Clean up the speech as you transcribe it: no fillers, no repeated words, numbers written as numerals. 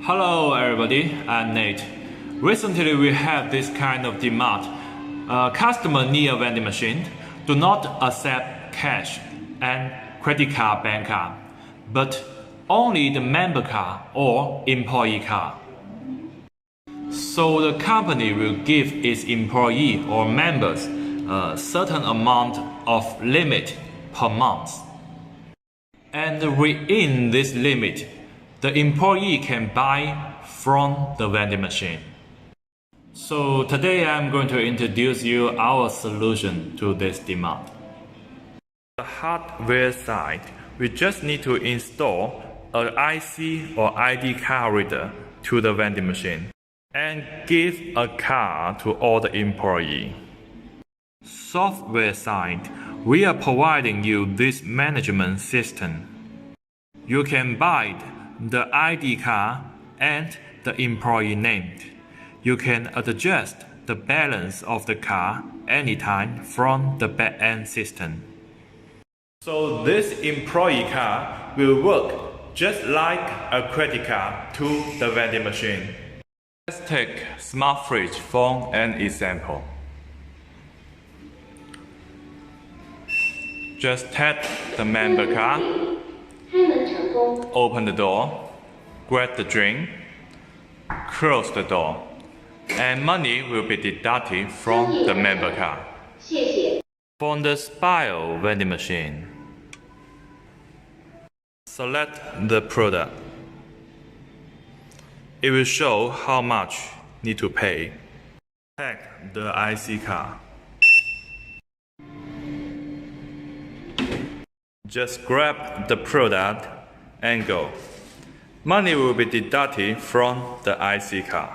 Hello everybody, I'm Nate. Recently we have this kind of demand. Customer need a vending machine, do not accept cash and credit card, bank card, but only the member card or employee card. So the company will give its employee or members a certain amount of limit per month. And within this limit, the employee can buy from the vending machine. So today I'm going to introduce you our solution to this demand. The hardware side, we just need to install an IC or ID card reader to the vending machine and give a card to all the employees. Software side, we are providing you this management system. You can buy the ID card and the employee name. You can adjust the balance of the card anytime from the back-end system. So this employee card will work just like a credit card to the vending machine. Let's take smart fridge for an example. Just tap the member card, open the door, grab the drink, close the door, and money will be deducted from the member card. For the Spire vending machine, select the product. It will show how much need to pay. Take the IC card. Just grab the product and go. Money will be deducted from the IC card.